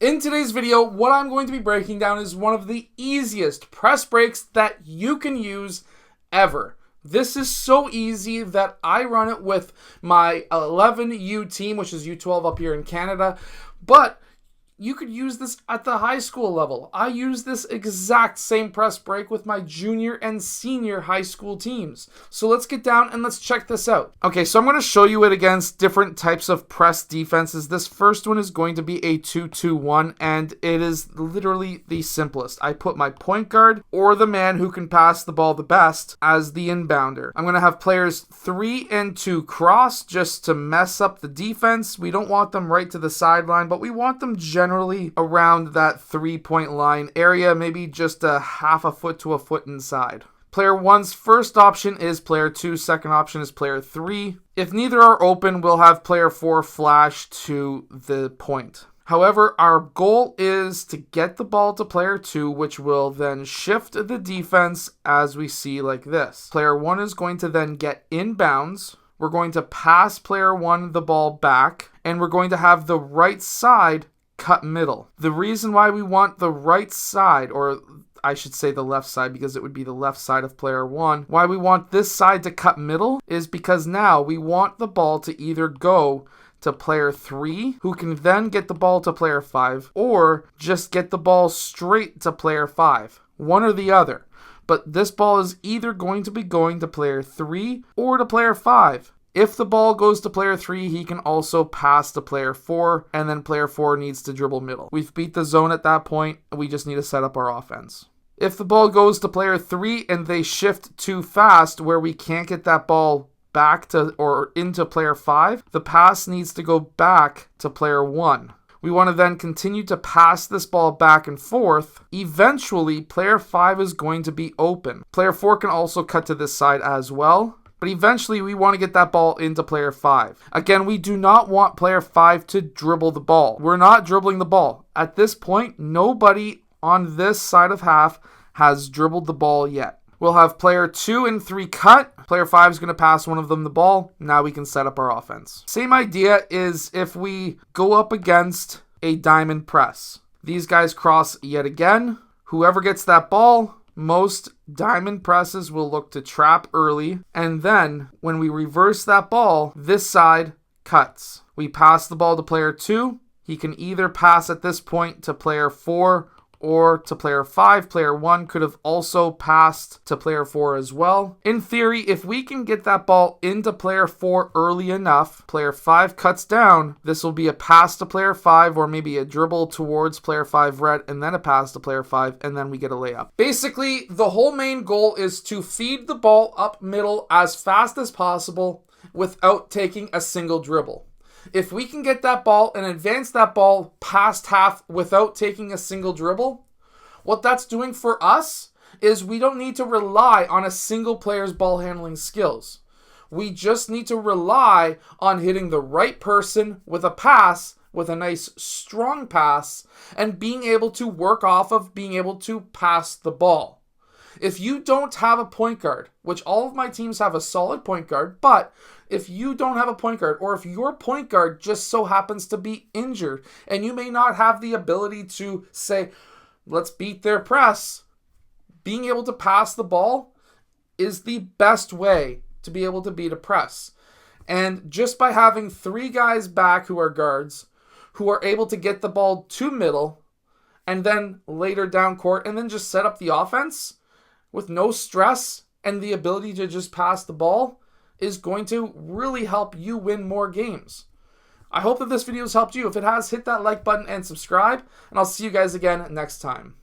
In today's video, what I'm going to be breaking down is one of the easiest press breaks that you can use ever. This is so easy that I run it with my 11U team, which is U12 up here in Canada, but you could use this at the high school level. I use this exact same press break with my junior and senior high school teams. So let's get down and let's check this out. Okay, so I'm going to show you it against different types of press defenses. This first one is going to be a 2-2-1, and it is literally the simplest. I put my point guard or the man who can pass the ball the best as the inbounder. I'm going to have players 3 and 2 cross just to mess up the defense. We don't want them right to the sideline, but we want them generally around that 3-point line area, maybe just a half a foot to a foot inside. Player 1's first option is player 2, second option is player 3. If neither are open, we'll have player 4 flash to the point. However, our goal is to get the ball to player 2, which will then shift the defense as we see like this. Player 1 is going to then get inbounds. We're going to pass player 1 the ball back, and we're going to have the right side cut middle. The reason why we want the right side, or I should say the left side because it would be the left side of player 1, why we want this side to cut middle is because now we want the ball to either go to player 3, who can then get the ball to player 5, or just get the ball straight to player 5. One or the other. But this ball is either going to be going to player 3 or to player 5. If the ball goes to player 3, he can also pass to player 4, and then player 4 needs to dribble middle. We've beat the zone at that point, we just need to set up our offense. If the ball goes to player 3 and they shift too fast where we can't get that ball back to or into player 5, the pass needs to go back to player 1. We want to then continue to pass this ball back and forth. Eventually, player 5 is going to be open. Player 4 can also cut to this side as well. But eventually, we want to get that ball into player 5. Again, we do not want player 5 to dribble the ball. We're not dribbling the ball. At this point, nobody on this side of half has dribbled the ball yet. We'll have player 2 and 3 cut. Player 5 is going to pass one of them the ball. Now we can set up our offense. Same idea is if we go up against a diamond press. These guys cross yet again. Whoever gets that ball, most diamond presses will look to trap early, and then when we reverse that ball, this side cuts. We pass the ball to player 2. He can either pass at this point to player 4 or to player 5. Player 1 could have also passed to player 4 as well. In theory, if we can get that ball into player 4 early enough, player 5 cuts down, this will be a pass to player 5 or maybe a dribble towards player 5 red and then a pass to player 5 and then we get a layup. Basically, the whole main goal is to feed the ball up middle as fast as possible without taking a single dribble. If we can get that ball and advance that ball past half without taking a single dribble, what that's doing for us is we don't need to rely on a single player's ball handling skills. We just need to rely on hitting the right person with a pass, with a nice strong pass, and being able to work off of being able to pass the ball. If you don't have a point guard, which all of my teams have a solid point guard, but if you don't have a point guard, or if your point guard just so happens to be injured, and you may not have the ability to say, let's beat their press, being able to pass the ball is the best way to be able to beat a press. And just by having 3 guys back who are guards, who are able to get the ball to middle, and then later down court, and then just set up the offense with no stress and the ability to just pass the ball, is going to really help you win more games. I hope that this video has helped you. If it has, hit that like button and subscribe, and I'll see you guys again next time.